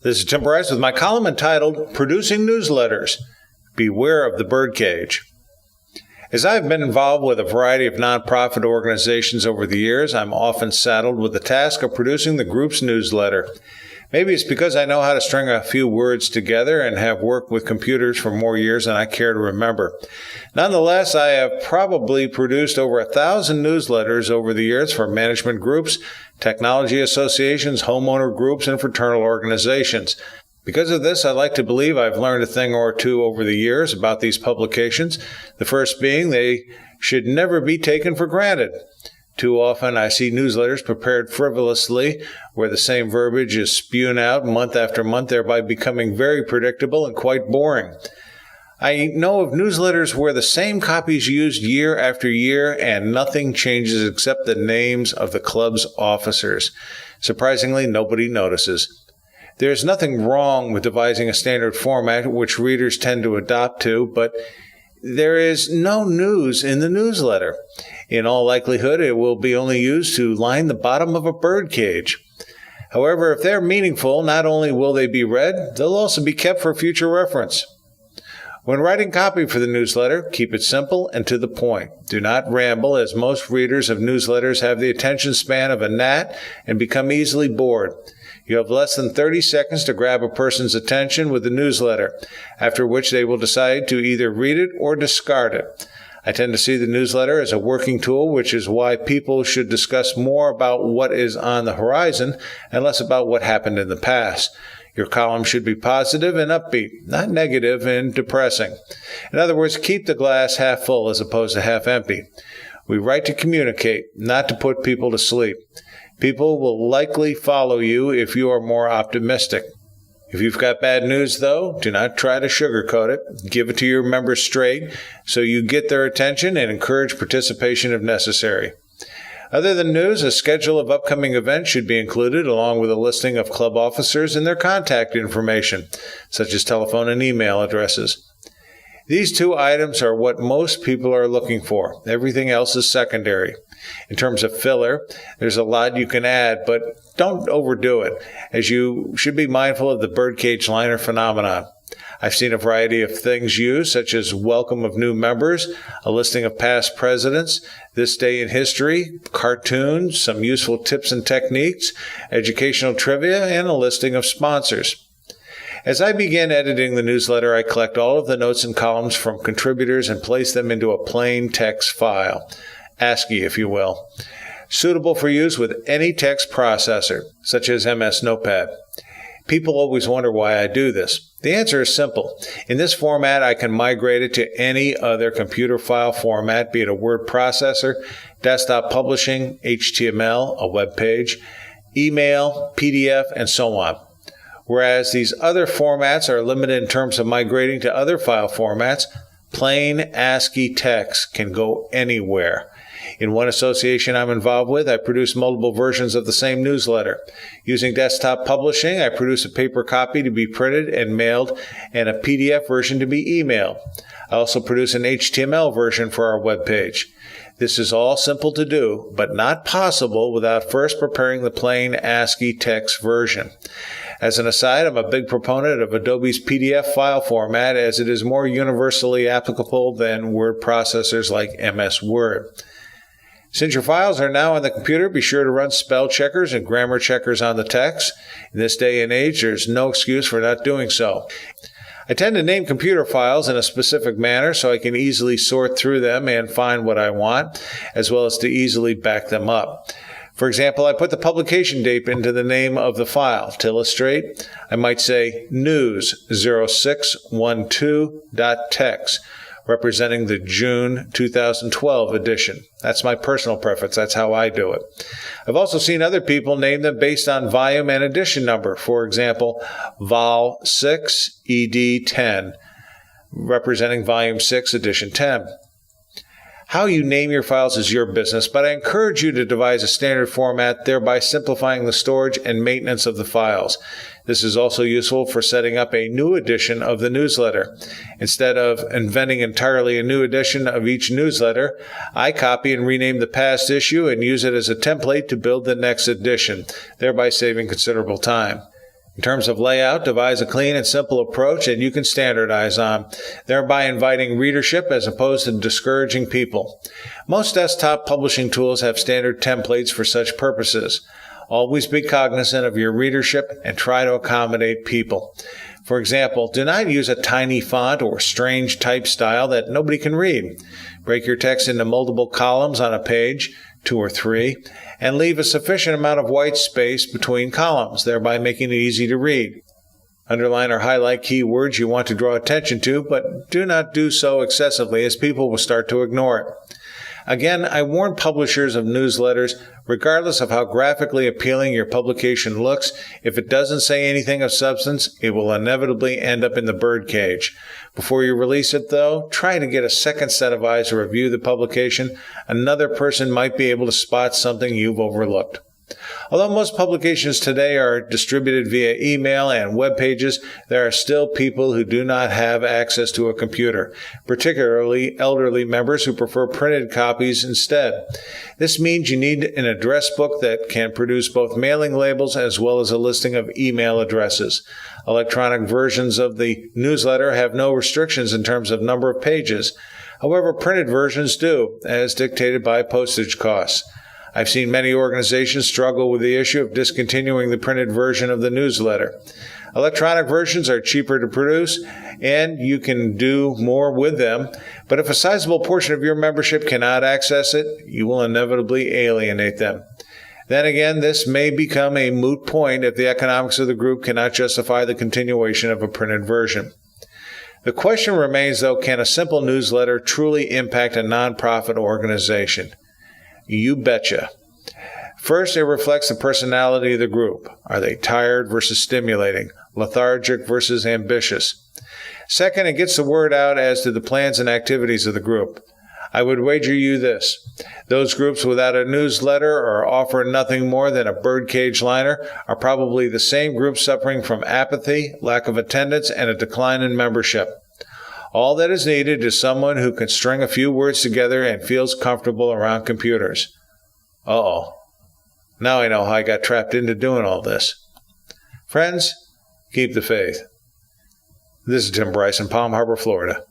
This is Tim Bryce with my column entitled Producing Newsletters. Beware of the Birdcage. As I've been involved with a variety of nonprofit organizations over the years, I'm often saddled with the task of producing the group's newsletter. Maybe it's because I know how to string a few words together and have worked with computers for more years than I care to remember. Nonetheless, I have probably produced over 1,000 newsletters over the years for management groups, technology associations, homeowner groups, and fraternal organizations. Because of this, I like to believe I've learned a thing or two over the years about these publications, the first being they should never be taken for granted. Too often I see newsletters prepared frivolously, where the same verbiage is spewed out month after month, thereby becoming very predictable and quite boring. I know of newsletters where the same copy is used year after year and nothing changes except the names of the club's officers. Surprisingly, nobody notices. There's nothing wrong with devising a standard format which readers tend to adopt to, but there is no news in the newsletter. In all likelihood, it will be only used to line the bottom of a birdcage. However, if they're meaningful, not only will they be read, they'll also be kept for future reference. When writing copy for the newsletter, keep it simple and to the point. Do not ramble, as most readers of newsletters have the attention span of a gnat and become easily bored. You have less than 30 seconds to grab a person's attention with the newsletter, after which they will decide to either read it or discard it. I tend to see the newsletter as a working tool, which is why people should discuss more about what is on the horizon and less about what happened in the past. Your column should be positive and upbeat, not negative and depressing. In other words, keep the glass half full as opposed to half empty. We write to communicate, not to put people to sleep. People will likely follow you if you are more optimistic. If you've got bad news, though, do not try to sugarcoat it. Give it to your members straight so you get their attention and encourage participation if necessary. Other than news, a schedule of upcoming events should be included, along with a listing of club officers and their contact information, such as telephone and email addresses. These two items are what most people are looking for. Everything else is secondary. In terms of filler, there's a lot you can add, but don't overdo it, as you should be mindful of the birdcage liner phenomenon. I've seen a variety of things used, such as welcome of new members, a listing of past presidents, this day in history, cartoons, some useful tips and techniques, educational trivia, and a listing of sponsors. As I begin editing the newsletter, I collect all of the notes and columns from contributors and place them into a plain text file, ASCII if you will, suitable for use with any text processor, such as MS Notepad. People always wonder why I do this. The answer is simple. In this format, I can migrate it to any other computer file format, be it a word processor, desktop publishing, HTML, a web page, email, PDF, and so on. Whereas these other formats are limited in terms of migrating to other file formats, plain ASCII text can go anywhere. In one association I'm involved with, I produce multiple versions of the same newsletter. Using desktop publishing, I produce a paper copy to be printed and mailed and a PDF version to be emailed. I also produce an HTML version for our web page. This is all simple to do, but not possible without first preparing the plain ASCII text version. As an aside, I'm a big proponent of Adobe's PDF file format, as it is more universally applicable than word processors like MS Word. Since your files are now on the computer, be sure to run spell checkers and grammar checkers on the text. In this day and age, there's no excuse for not doing so. I tend to name computer files in a specific manner so I can easily sort through them and find what I want, as well as to easily back them up. For example, I put the publication date into the name of the file. To illustrate, I might say news0612.txt, representing the June 2012 edition. That's my personal preference. That's how I do it. I've also seen other people name them based on volume and edition number. For example, Vol 6 ED 10, representing Volume 6, Edition 10. How you name your files is your business, but I encourage you to devise a standard format, thereby simplifying the storage and maintenance of the files. This is also useful for setting up a new edition of the newsletter. Instead of inventing entirely a new edition of each newsletter, I copy and rename the past issue and use it as a template to build the next edition, thereby saving considerable time. In terms of layout, devise a clean and simple approach that you can standardize on, thereby inviting readership as opposed to discouraging people. Most desktop publishing tools have standard templates for such purposes. Always be cognizant of your readership and try to accommodate people. For example, do not use a tiny font or strange type style that nobody can read. Break your text into multiple columns on a page, 2 or 3, and leave a sufficient amount of white space between columns, thereby making it easy to read. Underline or highlight keywords you want to draw attention to, but do not do so excessively as people will start to ignore it. Again, I warn publishers of newsletters, regardless of how graphically appealing your publication looks, if it doesn't say anything of substance, it will inevitably end up in the birdcage. Before you release it, though, try to get a second set of eyes to review the publication. Another person might be able to spot something you've overlooked. Although most publications today are distributed via email and web pages, there are still people who do not have access to a computer, particularly elderly members who prefer printed copies instead. This means you need an address book that can produce both mailing labels as well as a listing of email addresses. Electronic versions of the newsletter have no restrictions in terms of number of pages. However, printed versions do, as dictated by postage costs. I've seen many organizations struggle with the issue of discontinuing the printed version of the newsletter. Electronic versions are cheaper to produce, and you can do more with them, but if a sizable portion of your membership cannot access it, you will inevitably alienate them. Then again, this may become a moot point if the economics of the group cannot justify the continuation of a printed version. The question remains, though, can a simple newsletter truly impact a nonprofit organization? You betcha. First, it reflects the personality of the group. Are they tired versus stimulating, lethargic versus ambitious? Second, it gets the word out as to the plans and activities of the group. I would wager you this. Those groups without a newsletter or offer nothing more than a birdcage liner are probably the same group suffering from apathy, lack of attendance, and a decline in membership. All that is needed is someone who can string a few words together and feels comfortable around computers. Uh-oh. Now I know how I got trapped into doing all this. Friends, keep the faith. This is Tim Bryce in Palm Harbor, Florida.